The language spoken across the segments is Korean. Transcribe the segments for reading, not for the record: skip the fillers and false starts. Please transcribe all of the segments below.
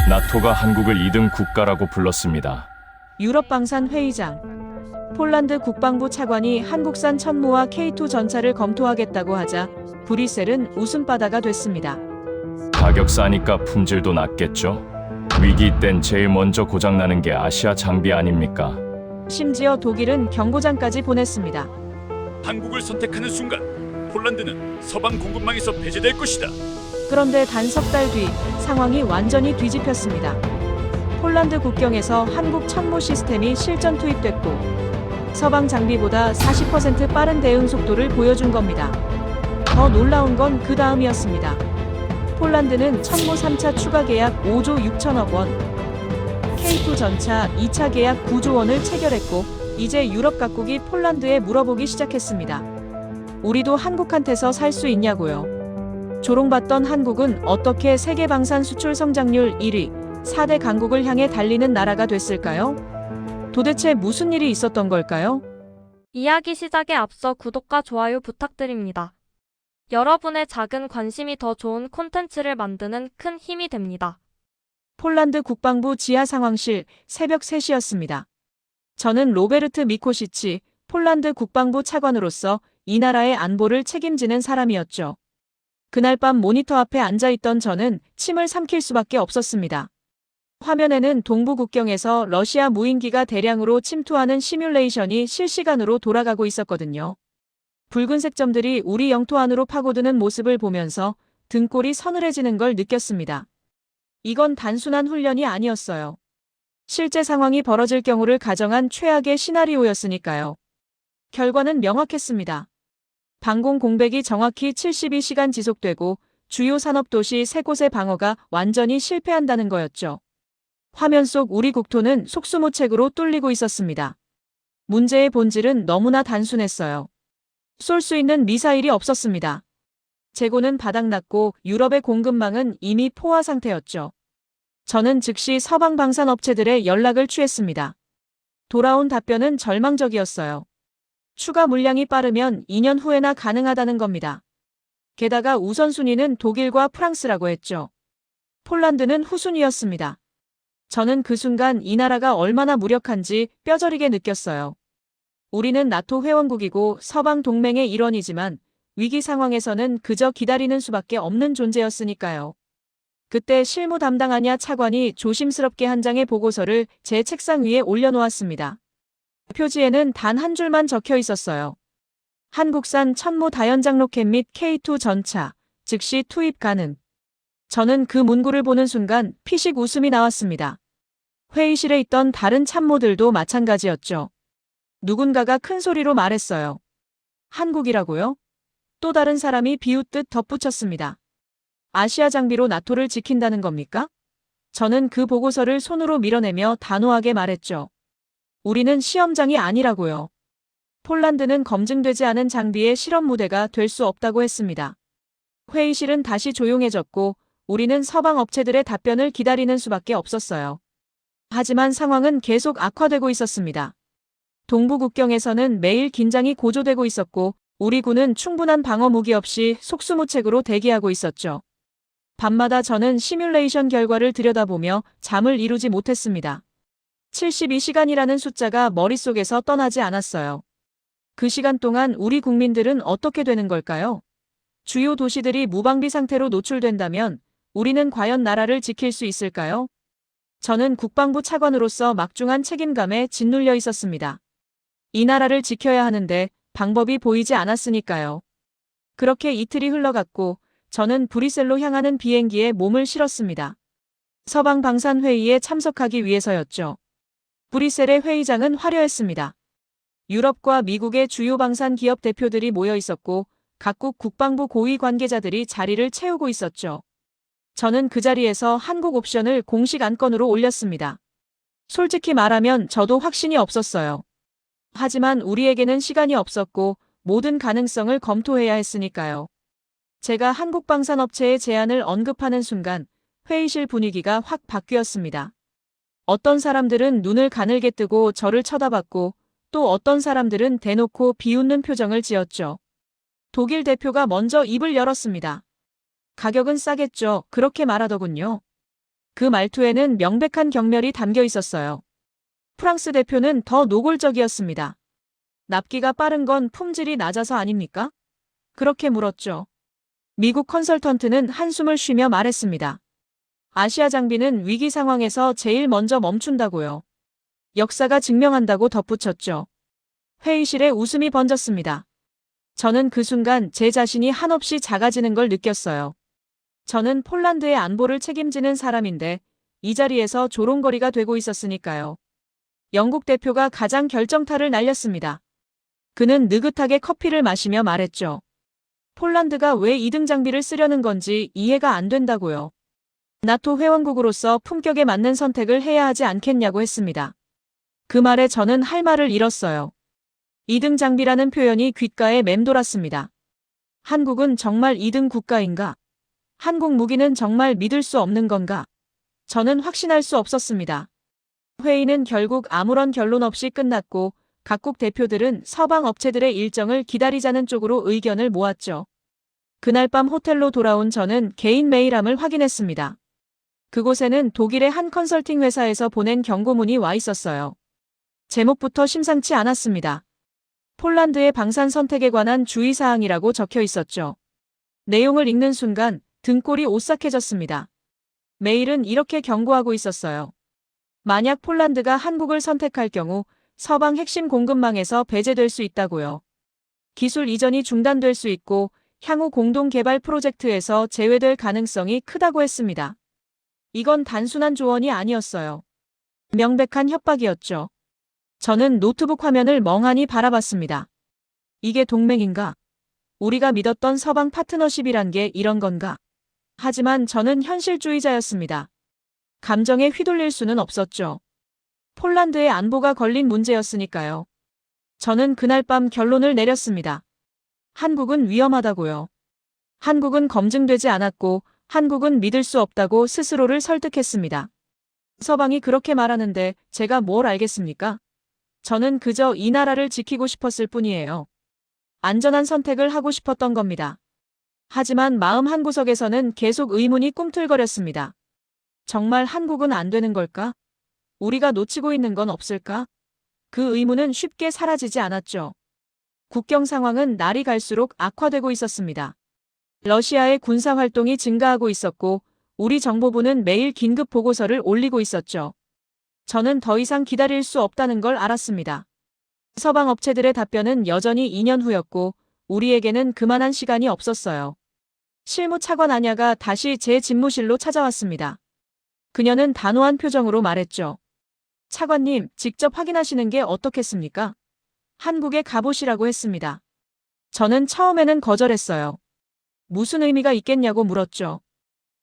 나토가 한국을 2등 국가라고 불렀습니다. 유럽 방산 회의장. 폴란드 국방부 차관이 한국산 천모와 K2 전차를 검토하겠다고 하자 브뤼셀은 웃음바다가 됐습니다. 가격 싸니까 품질도 낮겠죠? 위기 땐 제일 먼저 고장나는 게 아시아 장비 아닙니까? 심지어 독일은 경고장까지 보냈습니다. 한국을 선택하는 순간 폴란드는 서방 공급망에서 배제될 것이다. 그런데 단 석 달 뒤 상황이 완전히 뒤집혔습니다. 폴란드 국경에서 한국 천모 시스템이 실전 투입됐고 서방 장비보다 40% 빠른 대응 속도를 보여준 겁니다. 더 놀라운 건 그 다음이었습니다. 폴란드는 천모 3차 추가 계약 5조 6천억 원, K2 전차 2차 계약 9조 원을 체결했고 이제 유럽 각국이 폴란드에 물어보기 시작했습니다. 우리도 한국한테서 살 수 있냐고요. 조롱받던 한국은 어떻게 세계 방산 수출 성장률 1위, 4대 강국을 향해 달리는 나라가 됐을까요? 도대체 무슨 일이 있었던 걸까요? 이야기 시작에 앞서 구독과 좋아요 부탁드립니다. 여러분의 작은 관심이 더 좋은 콘텐츠를 만드는 큰 힘이 됩니다. 폴란드 국방부 지하 상황실 새벽 3시였습니다. 저는 로베르트 미코시치 폴란드 국방부 차관으로서 이 나라의 안보를 책임지는 사람이었죠. 그날 밤 모니터 앞에 앉아있던 저는 침을 삼킬 수밖에 없었습니다. 화면에는 동부 국경에서 러시아 무인기가 대량으로 침투하는 시뮬레이션이 실시간으로 돌아가고 있었거든요. 붉은색 점들이 우리 영토 안으로 파고드는 모습을 보면서 등골이 서늘해지는 걸 느꼈습니다. 이건 단순한 훈련이 아니었어요. 실제 상황이 벌어질 경우를 가정한 최악의 시나리오였으니까요. 결과는 명확했습니다. 방공 공백이 정확히 72시간 지속되고 주요 산업도시 3곳의 방어가 완전히 실패한다는 거였죠. 화면 속 우리 국토는 속수무책으로 뚫리고 있었습니다. 문제의 본질은 너무나 단순했어요. 쏠 수 있는 미사일이 없었습니다. 재고는 바닥났고 유럽의 공급망은 이미 포화 상태였죠. 저는 즉시 서방 방산 업체들의 연락을 취했습니다. 돌아온 답변은 절망적이었어요. 추가 물량이 빠르면 2년 후에나 가능하다는 겁니다. 게다가 우선순위는 독일과 프랑스라고 했죠. 폴란드는 후순위였습니다. 저는 그 순간 이 나라가 얼마나 무력한지 뼈저리게 느꼈어요. 우리는 나토 회원국이고 서방 동맹의 일원이지만 위기 상황에서는 그저 기다리는 수밖에 없는 존재였으니까요. 그때 실무 담당하냐 차관이 조심스럽게 한 장의 보고서를 제 책상 위에 올려놓았습니다. 표지에는 단 한 줄만 적혀 있었어요. 한국산 천모 다연장 로켓 및 K2 전차, 즉시 투입 가능. 저는 그 문구를 보는 순간 피식 웃음이 나왔습니다. 회의실에 있던 다른 참모들도 마찬가지였죠. 누군가가 큰 소리로 말했어요. 한국이라고요? 또 다른 사람이 비웃듯 덧붙였습니다. 아시아 장비로 나토를 지킨다는 겁니까? 저는 그 보고서를 손으로 밀어내며 단호하게 말했죠. 우리는 시험장이 아니라고요. 폴란드는 검증되지 않은 장비의 실험 무대가 될 수 없다고 했습니다. 회의실은 다시 조용해졌고 우리는 서방 업체들의 답변을 기다리는 수밖에 없었어요. 하지만 상황은 계속 악화되고 있었습니다. 동부 국경에서는 매일 긴장이 고조되고 있었고 우리 군은 충분한 방어 무기 없이 속수무책으로 대기하고 있었죠. 밤마다 저는 시뮬레이션 결과를 들여다보며 잠을 이루지 못했습니다. 72시간이라는 숫자가 머릿속에서 떠나지 않았어요. 그 시간 동안 우리 국민들은 어떻게 되는 걸까요? 주요 도시들이 무방비 상태로 노출된다면 우리는 과연 나라를 지킬 수 있을까요? 저는 국방부 차관으로서 막중한 책임감에 짓눌려 있었습니다. 이 나라를 지켜야 하는데 방법이 보이지 않았으니까요. 그렇게 이틀이 흘러갔고 저는 브뤼셀로 향하는 비행기에 몸을 실었습니다. 서방 방산 회의에 참석하기 위해서였죠. 브뤼셀의 회의장은 화려했습니다. 유럽과 미국의 주요 방산 기업 대표들이 모여 있었고 각국 국방부 고위 관계자들이 자리를 채우고 있었죠. 저는 그 자리에서 한국 옵션을 공식 안건으로 올렸습니다. 솔직히 말하면 저도 확신이 없었어요. 하지만 우리에게는 시간이 없었고 모든 가능성을 검토해야 했으니까요. 제가 한국 방산업체의 제안을 언급하는 순간 회의실 분위기가 확 바뀌었습니다. 어떤 사람들은 눈을 가늘게 뜨고 저를 쳐다봤고 또 어떤 사람들은 대놓고 비웃는 표정을 지었죠. 독일 대표가 먼저 입을 열었습니다. 가격은 싸겠죠. 그렇게 말하더군요. 그 말투에는 명백한 경멸이 담겨 있었어요. 프랑스 대표는 더 노골적이었습니다. 납기가 빠른 건 품질이 낮아서 아닙니까? 그렇게 물었죠. 미국 컨설턴트는 한숨을 쉬며 말했습니다. 아시아 장비는 위기 상황에서 제일 먼저 멈춘다고요. 역사가 증명한다고 덧붙였죠. 회의실에 웃음이 번졌습니다. 저는 그 순간 제 자신이 한없이 작아지는 걸 느꼈어요. 저는 폴란드의 안보를 책임지는 사람인데 이 자리에서 조롱거리가 되고 있었으니까요. 영국 대표가 가장 결정타를 날렸습니다. 그는 느긋하게 커피를 마시며 말했죠. 폴란드가 왜 2등 장비를 쓰려는 건지 이해가 안 된다고요. 나토 회원국으로서 품격에 맞는 선택을 해야 하지 않겠냐고 했습니다. 그 말에 저는 할 말을 잃었어요. 2등 장비라는 표현이 귓가에 맴돌았습니다. 한국은 정말 2등 국가인가? 한국 무기는 정말 믿을 수 없는 건가? 저는 확신할 수 없었습니다. 회의는 결국 아무런 결론 없이 끝났고 각국 대표들은 서방 업체들의 일정을 기다리자는 쪽으로 의견을 모았죠. 그날 밤 호텔로 돌아온 저는 개인 메일함을 확인했습니다. 그곳에는 독일의 한 컨설팅 회사에서 보낸 경고문이 와 있었어요. 제목부터 심상치 않았습니다. 폴란드의 방산 선택에 관한 주의사항이라고 적혀 있었죠. 내용을 읽는 순간 등골이 오싹해졌습니다. 메일은 이렇게 경고하고 있었어요. 만약 폴란드가 한국을 선택할 경우 서방 핵심 공급망에서 배제될 수 있다고요. 기술 이전이 중단될 수 있고 향후 공동 개발 프로젝트에서 제외될 가능성이 크다고 했습니다. 이건 단순한 조언이 아니었어요. 명백한 협박이었죠. 저는 노트북 화면을 멍하니 바라봤습니다. 이게 동맹인가? 우리가 믿었던 서방 파트너십이란 게 이런 건가? 하지만 저는 현실주의자였습니다. 감정에 휘둘릴 수는 없었죠. 폴란드의 안보가 걸린 문제였으니까요. 저는 그날 밤 결론을 내렸습니다. 한국은 위험하다고요. 한국은 검증되지 않았고 한국은 믿을 수 없다고 스스로를 설득했습니다. 서방이 그렇게 말하는데 제가 뭘 알겠습니까? 저는 그저 이 나라를 지키고 싶었을 뿐이에요. 안전한 선택을 하고 싶었던 겁니다. 하지만 마음 한구석에서는 계속 의문이 꿈틀거렸습니다. 정말 한국은 안 되는 걸까? 우리가 놓치고 있는 건 없을까? 그 의문은 쉽게 사라지지 않았죠. 국경 상황은 날이 갈수록 악화되고 있었습니다. 러시아의 군사 활동이 증가하고 있었고 우리 정보부는 매일 긴급 보고서를 올리고 있었죠. 저는 더 이상 기다릴 수 없다는 걸 알았습니다. 서방 업체들의 답변은 여전히 2년 후였고 우리에게는 그만한 시간이 없었어요. 실무 차관 아냐가 다시 제 집무실로 찾아왔습니다. 그녀는 단호한 표정으로 말했죠. 차관님, 직접 확인하시는 게 어떻겠습니까? 한국에 가보시라고 했습니다. 저는 처음에는 거절했어요. 무슨 의미가 있겠냐고 물었죠.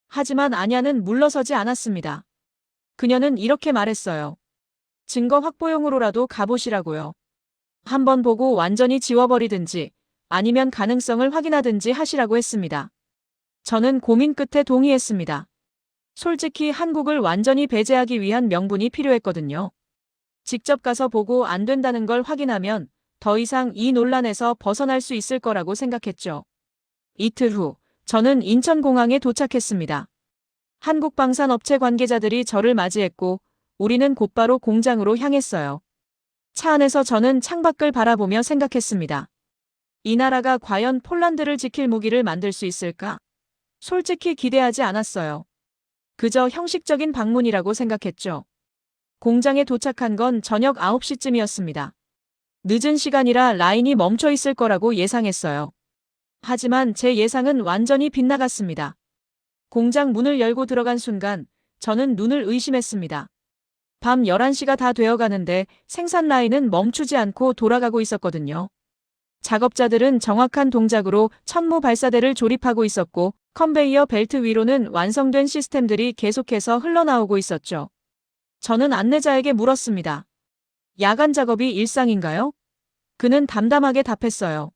하지만 아냐는 물러서지 않았습니다. 그녀는 이렇게 말했어요. 증거 확보용으로라도 가보시라고요. 한번 보고 완전히 지워버리든지 아니면 가능성을 확인하든지 하시라고 했습니다. 저는 고민 끝에 동의했습니다. 솔직히 한국을 완전히 배제하기 위한 명분이 필요했거든요. 직접 가서 보고 안 된다는 걸 확인하면 더 이상 이 논란에서 벗어날 수 있을 거라고 생각했죠. 이틀 후, 저는 인천공항에 도착했습니다. 한국 방산업체 관계자들이 저를 맞이했고 우리는 곧바로 공장으로 향했어요. 차 안에서 저는 창밖을 바라보며 생각했습니다. 이 나라가 과연 폴란드를 지킬 무기를 만들 수 있을까? 솔직히 기대하지 않았어요. 그저 형식적인 방문이라고 생각했죠. 공장에 도착한 건 저녁 9시쯤이었습니다. 늦은 시간이라 라인이 멈춰 있을 거라고 예상했어요. 하지만 제 예상은 완전히 빗나갔습니다. 공장 문을 열고 들어간 순간 저는 눈을 의심했습니다. 밤 11시가 다 되어가는데 생산 라인은 멈추지 않고 돌아가고 있었거든요. 작업자들은 정확한 동작으로 천무 발사대를 조립하고 있었고 컨베이어 벨트 위로는 완성된 시스템들이 계속해서 흘러나오고 있었죠. 저는 안내자에게 물었습니다. 야간 작업이 일상인가요? 그는 담담하게 답했어요.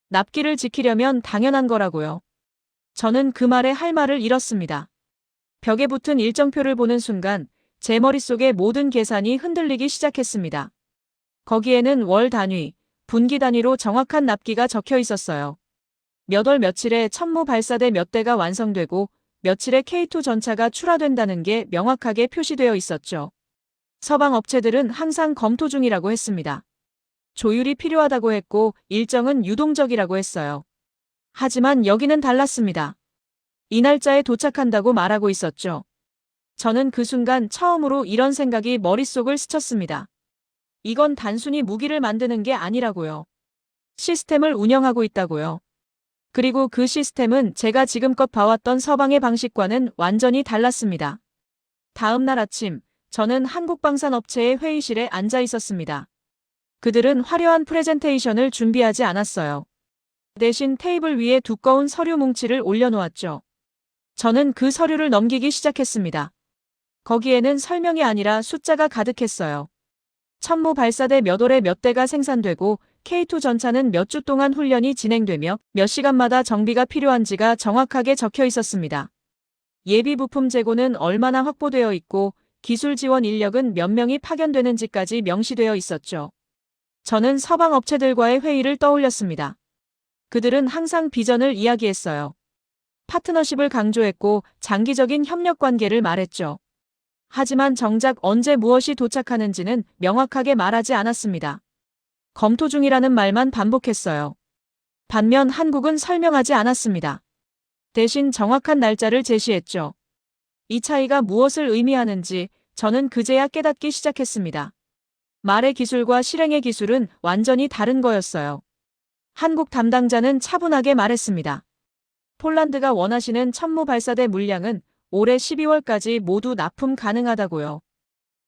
납기를 지키려면 당연한 거라고요. 저는 그 말에 할 말을 잃었습니다. 벽에 붙은 일정표를 보는 순간 제 머릿속의 모든 계산이 흔들리기 시작했습니다. 거기에는 월 단위, 분기 단위로 정확한 납기가 적혀 있었어요. 몇 월 며칠에 천무 발사대 몇 대가 완성되고 며칠에 K2 전차가 출하된다는 게 명확하게 표시되어 있었죠. 서방 업체들은 항상 검토 중이라고 했습니다. 조율이 필요하다고 했고 일정은 유동적이라고 했어요. 하지만 여기는 달랐습니다. 이 날짜에 도착한다고 말하고 있었죠. 저는 그 순간 처음으로 이런 생각이 머릿속을 스쳤습니다. 이건 단순히 무기를 만드는 게 아니라고요. 시스템을 운영하고 있다고요. 그리고 그 시스템은 제가 지금껏 봐왔던 서방의 방식과는 완전히 달랐습니다. 다음 날 아침, 저는 한국방산업체의 회의실에 앉아 있었습니다. 그들은 화려한 프레젠테이션을 준비하지 않았어요. 대신 테이블 위에 두꺼운 서류 뭉치를 올려놓았죠. 저는 그 서류를 넘기기 시작했습니다. 거기에는 설명이 아니라 숫자가 가득했어요. 천무 발사대 몇 월에 몇 대가 생산되고 K2 전차는 몇 주 동안 훈련이 진행되며 몇 시간마다 정비가 필요한지가 정확하게 적혀 있었습니다. 예비 부품 재고는 얼마나 확보되어 있고 기술 지원 인력은 몇 명이 파견되는지까지 명시되어 있었죠. 저는 서방 업체들과의 회의를 떠올렸습니다. 그들은 항상 비전을 이야기했어요. 파트너십을 강조했고 장기적인 협력 관계를 말했죠. 하지만 정작 언제 무엇이 도착하는지는 명확하게 말하지 않았습니다. 검토 중이라는 말만 반복했어요. 반면 한국은 설명하지 않았습니다. 대신 정확한 날짜를 제시했죠. 이 차이가 무엇을 의미하는지 저는 그제야 깨닫기 시작했습니다. 말의 기술과 실행의 기술은 완전히 다른 거였어요. 한국 담당자는 차분하게 말했습니다. 폴란드가 원하시는 천무 발사대 물량은 올해 12월까지 모두 납품 가능하다고요.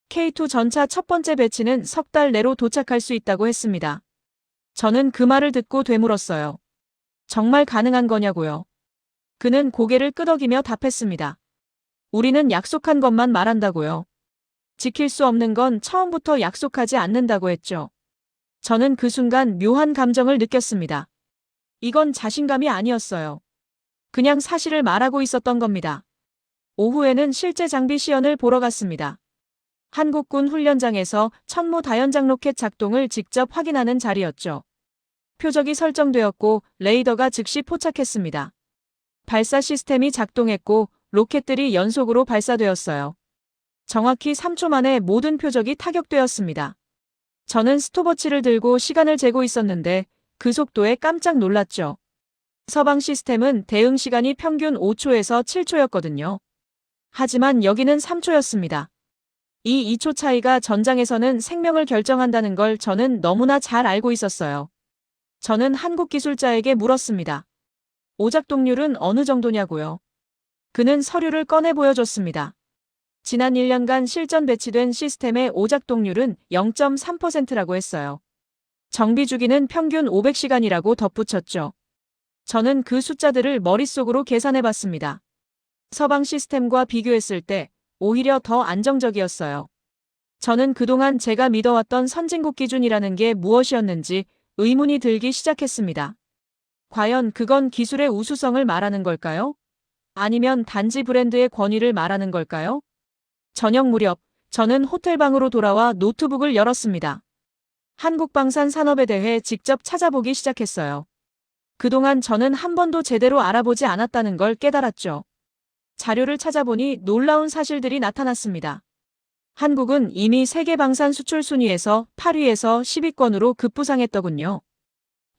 K2 전차 첫 번째 배치는 석 달 내로 도착할 수 있다고 했습니다. 저는 그 말을 듣고 되물었어요. 정말 가능한 거냐고요. 그는 고개를 끄덕이며 답했습니다. 우리는 약속한 것만 말한다고요. 지킬 수 없는 건 처음부터 약속하지 않는다고 했죠. 저는 그 순간 묘한 감정을 느꼈습니다. 이건 자신감이 아니었어요. 그냥 사실을 말하고 있었던 겁니다. 오후에는 실제 장비 시연을 보러 갔습니다. 한국군 훈련장에서 천무 다연장 로켓 작동을 직접 확인하는 자리였죠. 표적이 설정되었고 레이더가 즉시 포착했습니다. 발사 시스템이 작동했고 로켓들이 연속으로 발사되었어요. 정확히 3초 만에 모든 표적이 타격되었습니다. 저는 스톱워치를 들고 시간을 재고 있었는데 그 속도에 깜짝 놀랐죠. 서방 시스템은 대응 시간이 평균 5초에서 7초였거든요. 하지만 여기는 3초였습니다. 이 2초 차이가 전장에서는 생명을 결정한다는 걸 저는 너무나 잘 알고 있었어요. 저는 한국 기술자에게 물었습니다. 오작동률은 어느 정도냐고요. 그는 서류를 꺼내 보여줬습니다. 지난 1년간 실전 배치된 시스템의 오작동률은 0.3%라고 했어요. 정비 주기는 평균 500시간이라고 덧붙였죠. 저는 그 숫자들을 머릿속으로 계산해봤습니다. 서방 시스템과 비교했을 때 오히려 더 안정적이었어요. 저는 그동안 제가 믿어왔던 선진국 기준이라는 게 무엇이었는지 의문이 들기 시작했습니다. 과연 그건 기술의 우수성을 말하는 걸까요? 아니면 단지 브랜드의 권위를 말하는 걸까요? 저녁 무렵, 저는 호텔방으로 돌아와 노트북을 열었습니다. 한국방산 산업에 대해 직접 찾아보기 시작했어요. 그동안 저는 한 번도 제대로 알아보지 않았다는 걸 깨달았죠. 자료를 찾아보니 놀라운 사실들이 나타났습니다. 한국은 이미 세계 방산 수출 순위에서 8위에서 10위권으로 급부상했더군요.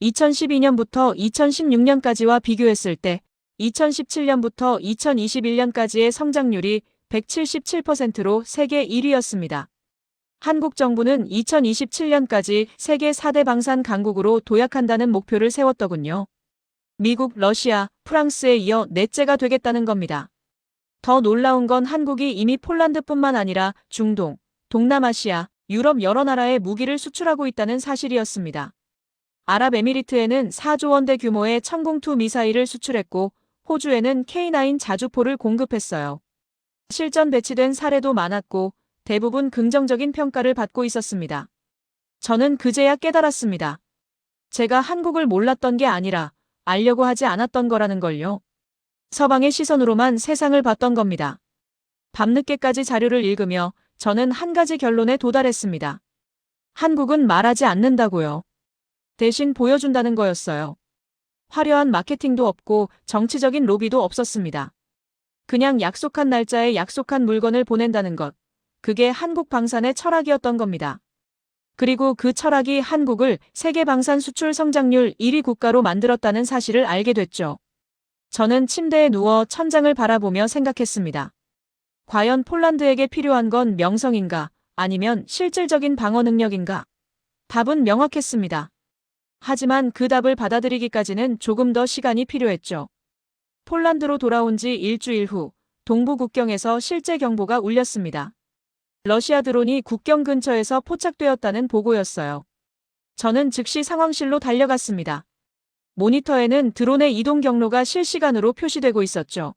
2012년부터 2016년까지와 비교했을 때 2017년부터 2021년까지의 성장률이 177%로 세계 1위였습니다. 한국 정부는 2027년까지 세계 4대 방산 강국으로 도약한다는 목표를 세웠더군요. 미국, 러시아, 프랑스에 이어 넷째가 되겠다는 겁니다. 더 놀라운 건 한국이 이미 폴란드뿐만 아니라 중동, 동남아시아, 유럽 여러 나라에 무기를 수출하고 있다는 사실이었습니다. 아랍에미리트에는 4조 원대 규모의 천궁2 미사일을 수출했고 호주에는 K9 자주포를 공급했어요. 실전 배치된 사례도 많았고 대부분 긍정적인 평가를 받고 있었습니다. 저는 그제야 깨달았습니다. 제가 한국을 몰랐던 게 아니라 알려고 하지 않았던 거라는 걸요. 서방의 시선으로만 세상을 봤던 겁니다. 밤늦게까지 자료를 읽으며 저는 한 가지 결론에 도달했습니다. 한국은 말하지 않는다고요. 대신 보여준다는 거였어요. 화려한 마케팅도 없고 정치적인 로비도 없었습니다. 그냥 약속한 날짜에 약속한 물건을 보낸다는 것. 그게 한국 방산의 철학이었던 겁니다. 그리고 그 철학이 한국을 세계 방산 수출 성장률 1위 국가로 만들었다는 사실을 알게 됐죠. 저는 침대에 누워 천장을 바라보며 생각했습니다. 과연 폴란드에게 필요한 건 명성인가? 아니면 실질적인 방어 능력인가? 답은 명확했습니다. 하지만 그 답을 받아들이기까지는 조금 더 시간이 필요했죠. 폴란드로 돌아온 지 일주일 후 동부 국경에서 실제 경보가 울렸습니다. 러시아 드론이 국경 근처에서 포착되었다는 보고였어요. 저는 즉시 상황실로 달려갔습니다. 모니터에는 드론의 이동 경로가 실시간으로 표시되고 있었죠.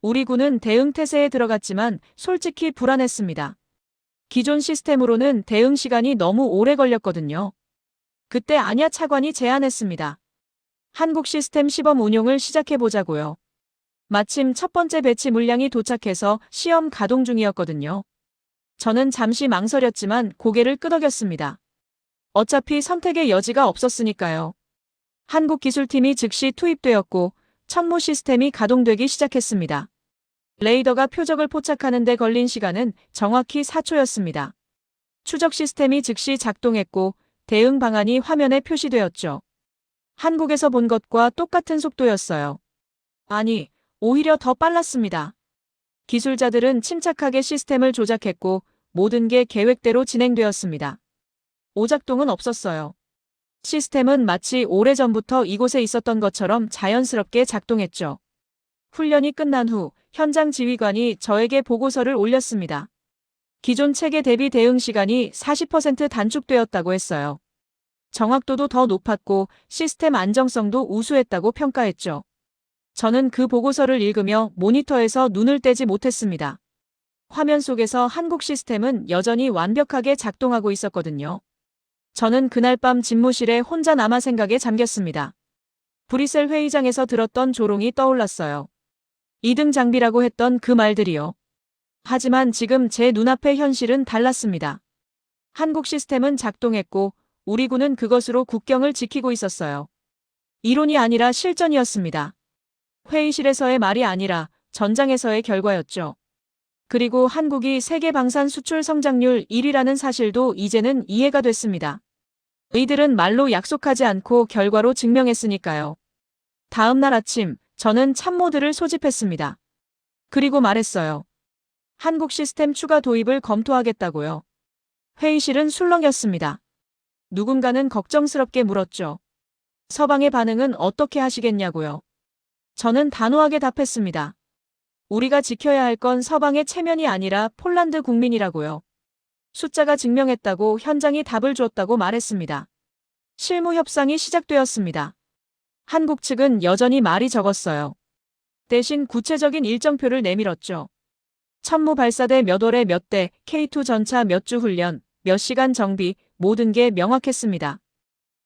우리 군은 대응 태세에 들어갔지만 솔직히 불안했습니다. 기존 시스템으로는 대응 시간이 너무 오래 걸렸거든요. 그때 안야 차관이 제안했습니다. 한국 시스템 시범 운용을 시작해보자고요. 마침 첫 번째 배치 물량이 도착해서 시험 가동 중이었거든요. 저는 잠시 망설였지만 고개를 끄덕였습니다. 어차피 선택의 여지가 없었으니까요. 한국 기술팀이 즉시 투입되었고 천무 시스템이 가동되기 시작했습니다. 레이더가 표적을 포착하는 데 걸린 시간은 정확히 4초였습니다. 추적 시스템이 즉시 작동했고 대응 방안이 화면에 표시되었죠. 한국에서 본 것과 똑같은 속도였어요. 아니, 오히려 더 빨랐습니다. 기술자들은 침착하게 시스템을 조작했고 모든 게 계획대로 진행되었습니다. 오작동은 없었어요. 시스템은 마치 오래전부터 이곳에 있었던 것처럼 자연스럽게 작동했죠. 훈련이 끝난 후 현장 지휘관이 저에게 보고서를 올렸습니다. 기존 체계 대비 대응 시간이 40% 단축되었다고 했어요. 정확도도 더 높았고 시스템 안정성도 우수했다고 평가했죠. 저는 그 보고서를 읽으며 모니터에서 눈을 떼지 못했습니다. 화면 속에서 한국 시스템은 여전히 완벽하게 작동하고 있었거든요. 저는 그날 밤 집무실에 혼자 남아 생각에 잠겼습니다. 브뤼셀 회의장에서 들었던 조롱이 떠올랐어요. 2등 장비라고 했던 그 말들이요. 하지만 지금 제 눈앞의 현실은 달랐습니다. 한국 시스템은 작동했고 우리 군은 그것으로 국경을 지키고 있었어요. 이론이 아니라 실전이었습니다. 회의실에서의 말이 아니라 전장에서의 결과였죠. 그리고 한국이 세계 방산 수출 성장률 1위라는 사실도 이제는 이해가 됐습니다. 이들은 말로 약속하지 않고 결과로 증명했으니까요. 다음 날 아침 저는 참모들을 소집했습니다. 그리고 말했어요. 한국 시스템 추가 도입을 검토하겠다고요. 회의실은 술렁였습니다. 누군가는 걱정스럽게 물었죠. 서방의 반응은 어떻게 하시겠냐고요. 저는 단호하게 답했습니다. 우리가 지켜야 할 건 서방의 체면이 아니라 폴란드 국민이라고요. 숫자가 증명했다고 현장이 답을 줬다고 말했습니다. 실무 협상이 시작되었습니다. 한국 측은 여전히 말이 적었어요. 대신 구체적인 일정표를 내밀었죠. 천무 발사대 몇 월에 몇 대, K2 전차 몇 주 훈련, 몇 시간 정비, 모든 게 명확했습니다.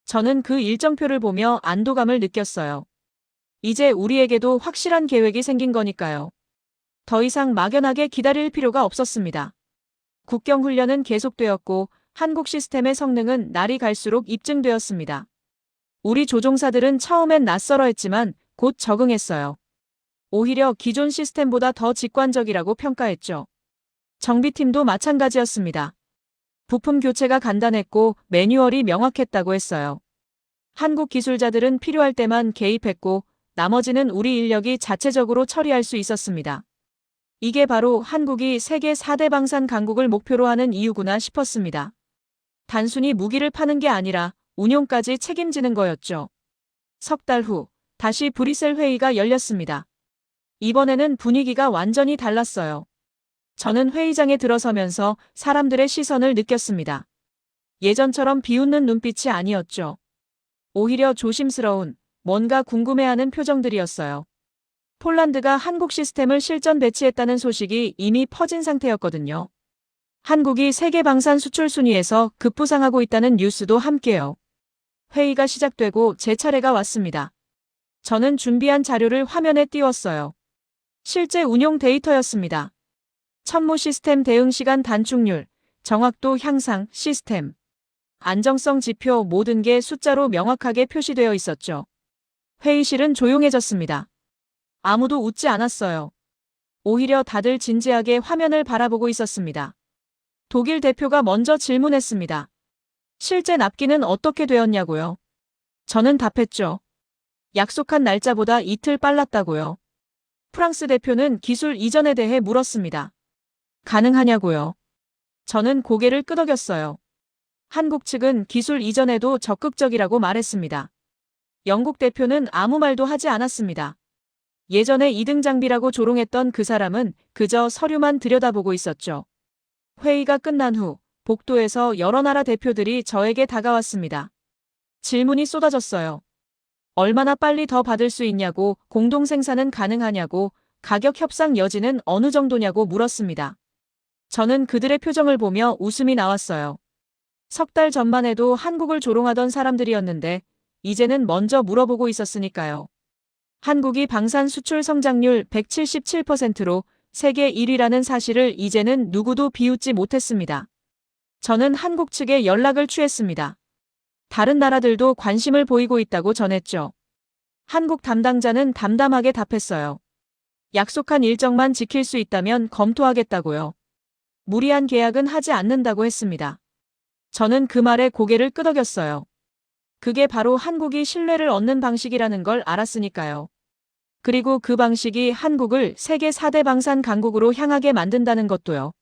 저는 그 일정표를 보며 안도감을 느꼈어요. 이제 우리에게도 확실한 계획이 생긴 거니까요. 더 이상 막연하게 기다릴 필요가 없었습니다. 국경 훈련은 계속되었고 한국 시스템의 성능은 날이 갈수록 입증되었습니다. 우리 조종사들은 처음엔 낯설어했지만 곧 적응했어요. 오히려 기존 시스템보다 더 직관적이라고 평가했죠. 정비팀도 마찬가지였습니다. 부품 교체가 간단했고 매뉴얼이 명확했다고 했어요. 한국 기술자들은 필요할 때만 개입했고 나머지는 우리 인력이 자체적으로 처리할 수 있었습니다. 이게 바로 한국이 세계 4대 방산 강국을 목표로 하는 이유구나 싶었습니다. 단순히 무기를 파는 게 아니라 운용까지 책임지는 거였죠. 석 달 후 다시 브뤼셀 회의가 열렸습니다. 이번에는 분위기가 완전히 달랐어요. 저는 회의장에 들어서면서 사람들의 시선을 느꼈습니다. 예전처럼 비웃는 눈빛이 아니었죠. 오히려 조심스러운, 뭔가 궁금해하는 표정들이었어요. 폴란드가 한국 시스템을 실전 배치했다는 소식이 이미 퍼진 상태였거든요. 한국이 세계 방산 수출 순위에서 급부상하고 있다는 뉴스도 함께요. 회의가 시작되고 제 차례가 왔습니다. 저는 준비한 자료를 화면에 띄웠어요. 실제 운용 데이터였습니다. 천무 시스템 대응 시간 단축률, 정확도 향상 시스템, 안정성 지표 모든 게 숫자로 명확하게 표시되어 있었죠. 회의실은 조용해졌습니다. 아무도 웃지 않았어요. 오히려 다들 진지하게 화면을 바라보고 있었습니다. 독일 대표가 먼저 질문했습니다. 실제 납기는 어떻게 되었냐고요? 저는 답했죠. 약속한 날짜보다 이틀 빨랐다고요. 프랑스 대표는 기술 이전에 대해 물었습니다. 가능하냐고요? 저는 고개를 끄덕였어요. 한국 측은 기술 이전에도 적극적이라고 말했습니다. 영국 대표는 아무 말도 하지 않았습니다. 예전에 2등 장비라고 조롱했던 그 사람은 그저 서류만 들여다보고 있었죠. 회의가 끝난 후 복도에서 여러 나라 대표들이 저에게 다가왔습니다. 질문이 쏟아졌어요. 얼마나 빨리 더 받을 수 있냐고, 공동 생산은 가능하냐고, 가격 협상 여지는 어느 정도냐고 물었습니다. 저는 그들의 표정을 보며 웃음이 나왔어요. 석 달 전만 해도 한국을 조롱하던 사람들이었는데 이제는 먼저 물어보고 있었으니까요. 한국이 방산 수출 성장률 177%로 세계 1위라는 사실을 이제는 누구도 비웃지 못했습니다. 저는 한국 측에 연락을 취했습니다. 다른 나라들도 관심을 보이고 있다고 전했죠. 한국 담당자는 담담하게 답했어요. 약속한 일정만 지킬 수 있다면 검토하겠다고요. 무리한 계약은 하지 않는다고 했습니다. 저는 그 말에 고개를 끄덕였어요. 그게 바로 한국이 신뢰를 얻는 방식이라는 걸 알았으니까요. 그리고 그 방식이 한국을 세계 4대 방산 강국으로 향하게 만든다는 것도요.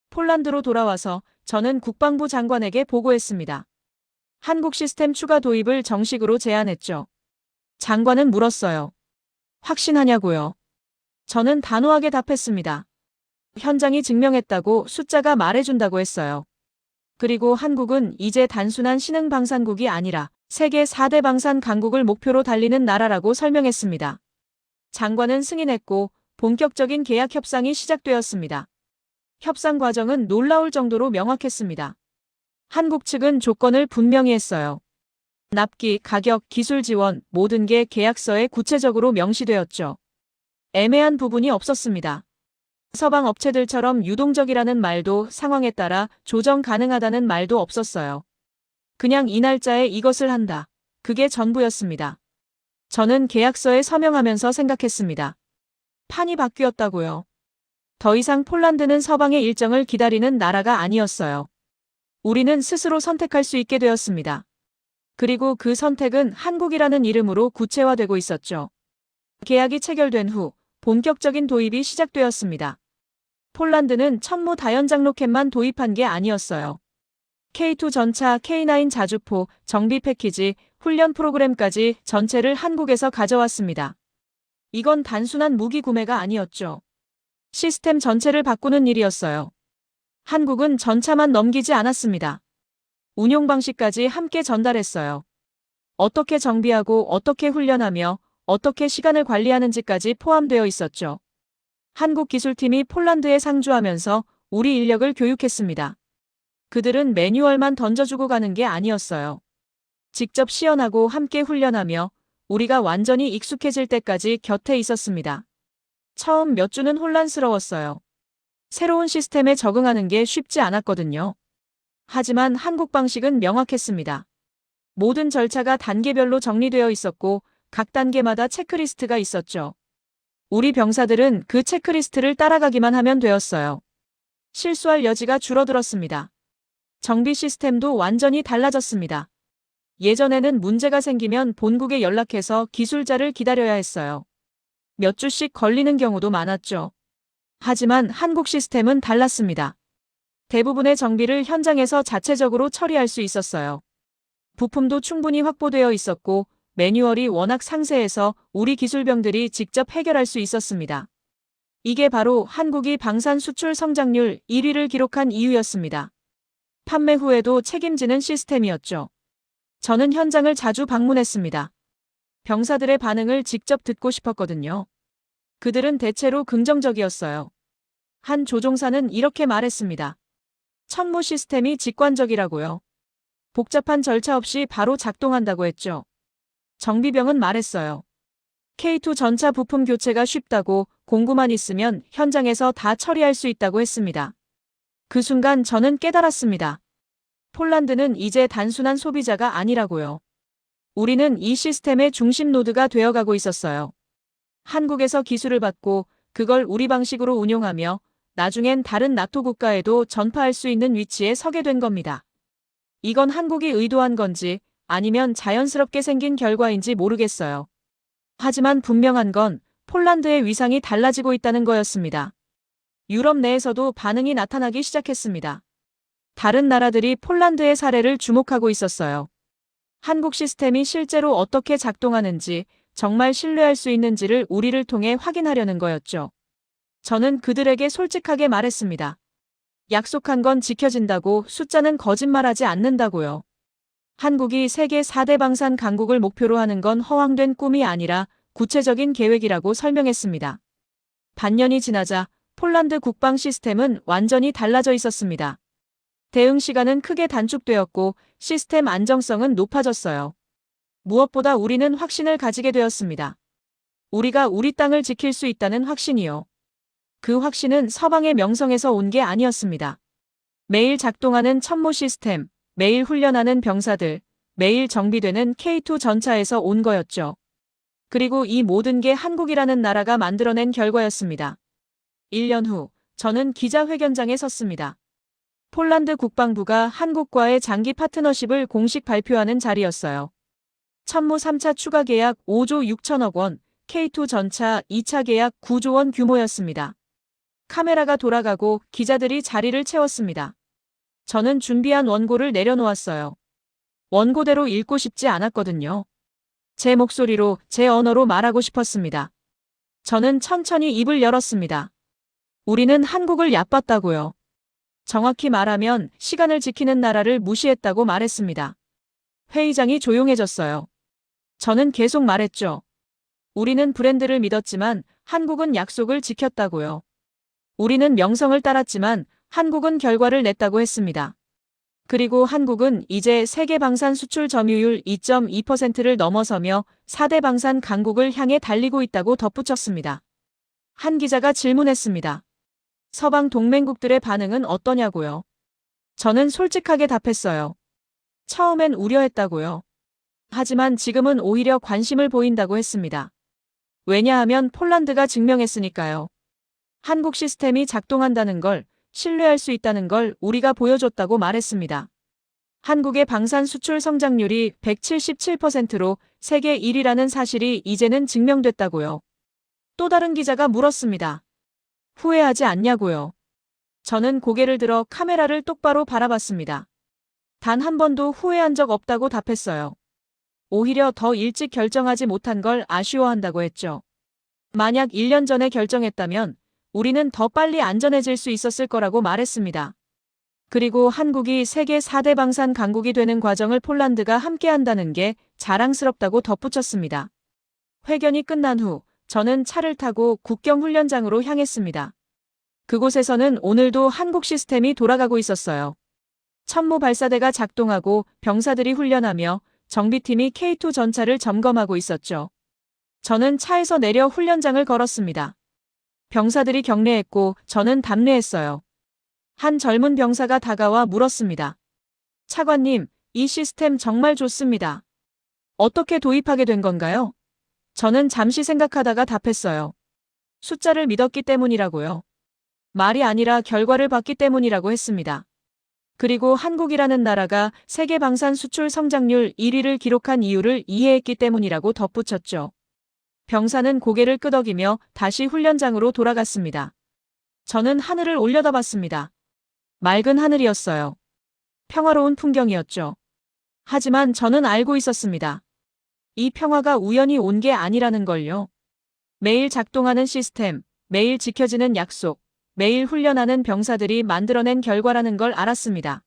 폴란드로 돌아와서 저는 국방부 장관에게 보고했습니다. 한국 시스템 추가 도입을 정식으로 제안했죠. 장관은 물었어요. 확신하냐고요? 저는 단호하게 답했습니다. 현장이 증명했다고, 숫자가 말해준다고 했어요. 그리고 한국은 이제 단순한 신흥 방산국이 아니라 세계 4대 방산 강국을 목표로 달리는 나라라고 설명했습니다. 장관은 승인했고 본격적인 계약 협상이 시작되었습니다. 협상 과정은 놀라울 정도로 명확했습니다. 한국 측은 조건을 분명히 했어요. 납기, 가격, 기술 지원, 모든 게 계약서에 구체적으로 명시되었죠. 애매한 부분이 없었습니다. 서방 업체들처럼 유동적이라는 말도, 상황에 따라 조정 가능하다는 말도 없었어요. 그냥 이 날짜에 이것을 한다. 그게 전부였습니다. 저는 계약서에 서명하면서 생각했습니다. 판이 바뀌었다고요. 더 이상 폴란드는 서방의 일정을 기다리는 나라가 아니었어요. 우리는 스스로 선택할 수 있게 되었습니다. 그리고 그 선택은 한국이라는 이름으로 구체화되고 있었죠. 계약이 체결된 후 본격적인 도입이 시작되었습니다. 폴란드는 천무 다연장 로켓만 도입한 게 아니었어요. K2 전차, K9 자주포, 정비 패키지, 훈련 프로그램까지 전체를 한국에서 가져왔습니다. 이건 단순한 무기 구매가 아니었죠. 시스템 전체를 바꾸는 일이었어요. 한국은 전차만 넘기지 않았습니다. 운용 방식까지 함께 전달했어요. 어떻게 정비하고 어떻게 훈련하며 어떻게 시간을 관리하는지까지 포함되어 있었죠. 한국 기술팀이 폴란드에 상주하면서 우리 인력을 교육했습니다. 그들은 매뉴얼만 던져주고 가는 게 아니었어요. 직접 시연하고 함께 훈련하며 우리가 완전히 익숙해질 때까지 곁에 있었습니다. 처음 몇 주는 혼란스러웠어요. 새로운 시스템에 적응하는 게 쉽지 않았거든요. 하지만 한국 방식은 명확했습니다. 모든 절차가 단계별로 정리되어 있었고 각 단계마다 체크리스트가 있었죠. 우리 병사들은 그 체크리스트를 따라가기만 하면 되었어요. 실수할 여지가 줄어들었습니다. 정비 시스템도 완전히 달라졌습니다. 예전에는 문제가 생기면 본국에 연락해서 기술자를 기다려야 했어요. 몇 주씩 걸리는 경우도 많았죠. 하지만 한국 시스템은 달랐습니다. 대부분의 정비를 현장에서 자체적으로 처리할 수 있었어요. 부품도 충분히 확보되어 있었고 매뉴얼이 워낙 상세해서 우리 기술병들이 직접 해결할 수 있었습니다. 이게 바로 한국이 방산 수출 성장률 1위를 기록한 이유였습니다. 판매 후에도 책임지는 시스템이었죠. 저는 현장을 자주 방문했습니다. 병사들의 반응을 직접 듣고 싶었거든요. 그들은 대체로 긍정적이었어요. 한 조종사는 이렇게 말했습니다. 천무 시스템이 직관적이라고요. 복잡한 절차 없이 바로 작동한다고 했죠. 정비병은 말했어요. K2 전차 부품 교체가 쉽다고, 공구만 있으면 현장에서 다 처리할 수 있다고 했습니다. 그 순간 저는 깨달았습니다. 폴란드는 이제 단순한 소비자가 아니라고요. 우리는 이 시스템의 중심 노드가 되어가고 있었어요. 한국에서 기술을 받고 그걸 우리 방식으로 운용하며 나중엔 다른 나토 국가에도 전파할 수 있는 위치에 서게 된 겁니다. 이건 한국이 의도한 건지 아니면 자연스럽게 생긴 결과인지 모르겠어요. 하지만 분명한 건 폴란드의 위상이 달라지고 있다는 거였습니다. 유럽 내에서도 반응이 나타나기 시작했습니다. 다른 나라들이 폴란드의 사례를 주목하고 있었어요. 한국 시스템이 실제로 어떻게 작동하는지, 정말 신뢰할 수 있는지를 우리를 통해 확인하려는 거였죠. 저는 그들에게 솔직하게 말했습니다. 약속한 건 지켜진다고, 숫자는 거짓말하지 않는다고요. 한국이 세계 4대 방산 강국을 목표로 하는 건 허황된 꿈이 아니라 구체적인 계획이라고 설명했습니다. 반년이 지나자 폴란드 국방 시스템은 완전히 달라져 있었습니다. 대응 시간은 크게 단축되었고 시스템 안정성은 높아졌어요. 무엇보다 우리는 확신을 가지게 되었습니다. 우리가 우리 땅을 지킬 수 있다는 확신이요. 그 확신은 서방의 명성에서 온 게 아니었습니다. 매일 작동하는 참모 시스템, 매일 훈련하는 병사들, 매일 정비되는 K2 전차에서 온 거였죠. 그리고 이 모든 게 한국이라는 나라가 만들어낸 결과였습니다. 1년 후, 저는 기자회견장에 섰습니다. 폴란드 국방부가 한국과의 장기 파트너십을 공식 발표하는 자리였어요. 참모 3차 추가 계약 5조 6천억 원, K2 전차 2차 계약 9조 원 규모였습니다. 카메라가 돌아가고 기자들이 자리를 채웠습니다. 저는 준비한 원고를 내려놓았어요. 원고대로 읽고 싶지 않았거든요. 제 목소리로, 제 언어로 말하고 싶었습니다. 저는 천천히 입을 열었습니다. 우리는 한국을 얕봤다고요. 정확히 말하면 시간을 지키는 나라를 무시했다고 말했습니다. 회의장이 조용해졌어요. 저는 계속 말했죠. 우리는 브랜드를 믿었지만 한국은 약속을 지켰다고요. 우리는 명성을 따랐지만 한국은 결과를 냈다고 했습니다. 그리고 한국은 이제 세계 방산 수출 점유율 2.2%를 넘어서며 4대 방산 강국을 향해 달리고 있다고 덧붙였습니다. 한 기자가 질문했습니다. 서방 동맹국들의 반응은 어떠냐고요? 저는 솔직하게 답했어요. 처음엔 우려했다고요. 하지만 지금은 오히려 관심을 보인다고 했습니다. 왜냐하면 폴란드가 증명했으니까요. 한국 시스템이 작동한다는 걸, 신뢰할 수 있다는 걸 우리가 보여줬다고 말했습니다. 한국의 방산 수출 성장률이 177%로 세계 1위라는 사실이 이제는 증명됐다고요. 또 다른 기자가 물었습니다. 후회하지 않냐고요. 저는 고개를 들어 카메라를 똑바로 바라봤습니다. 단 한 번도 후회한 적 없다고 답했어요. 오히려 더 일찍 결정하지 못한 걸 아쉬워한다고 했죠. 만약 1년 전에 결정했다면 우리는 더 빨리 안전해질 수 있었을 거라고 말했습니다. 그리고 한국이 세계 4대 방산 강국이 되는 과정을 폴란드가 함께한다는 게 자랑스럽다고 덧붙였습니다. 회견이 끝난 후 저는 차를 타고 국경 훈련장으로 향했습니다. 그곳에서는 오늘도 한국 시스템이 돌아가고 있었어요. 참모 발사대가 작동하고 병사들이 훈련하며 정비팀이 K2 전차를 점검하고 있었죠. 저는 차에서 내려 훈련장을 걸었습니다. 병사들이 격려했고 저는 답례했어요. 한 젊은 병사가 다가와 물었습니다. 차관님, 이 시스템 정말 좋습니다. 어떻게 도입하게 된 건가요? 저는 잠시 생각하다가 답했어요. 숫자를 믿었기 때문이라고요. 말이 아니라 결과를 봤기 때문이라고 했습니다. 그리고 한국이라는 나라가 세계 방산 수출 성장률 1위를 기록한 이유를 이해했기 때문이라고 덧붙였죠. 병사는 고개를 끄덕이며 다시 훈련장으로 돌아갔습니다. 저는 하늘을 올려다봤습니다. 맑은 하늘이었어요. 평화로운 풍경이었죠. 하지만 저는 알고 있었습니다. 이 평화가 우연히 온 게 아니라는 걸요. 매일 작동하는 시스템, 매일 지켜지는 약속, 매일 훈련하는 병사들이 만들어낸 결과라는 걸 알았습니다.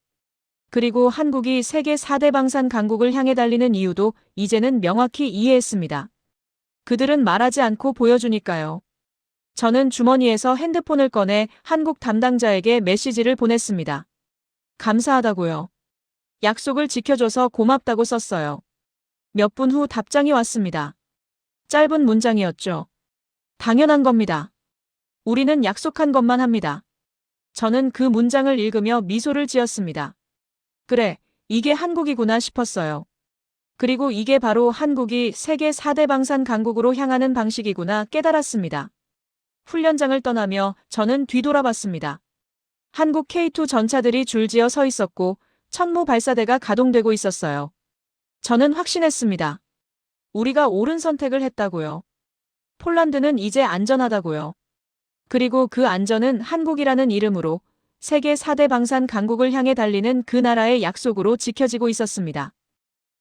그리고 한국이 세계 4대 방산 강국을 향해 달리는 이유도 이제는 명확히 이해했습니다. 그들은 말하지 않고 보여주니까요. 저는 주머니에서 핸드폰을 꺼내 한국 담당자에게 메시지를 보냈습니다. 감사하다고요. 약속을 지켜줘서 고맙다고 썼어요. 몇 분 후 답장이 왔습니다. 짧은 문장이었죠. 당연한 겁니다. 우리는 약속한 것만 합니다. 저는 그 문장을 읽으며 미소를 지었습니다. 그래, 이게 한국이구나 싶었어요. 그리고 이게 바로 한국이 세계 4대 방산 강국으로 향하는 방식이구나 깨달았습니다. 훈련장을 떠나며 저는 뒤돌아봤습니다. 한국 K2 전차들이 줄지어 서 있었고 천무 발사대가 가동되고 있었어요. 저는 확신했습니다. 우리가 옳은 선택을 했다고요. 폴란드는 이제 안전하다고요. 그리고 그 안전은 한국이라는 이름으로 세계 4대 방산 강국을 향해 달리는 그 나라의 약속으로 지켜지고 있었습니다.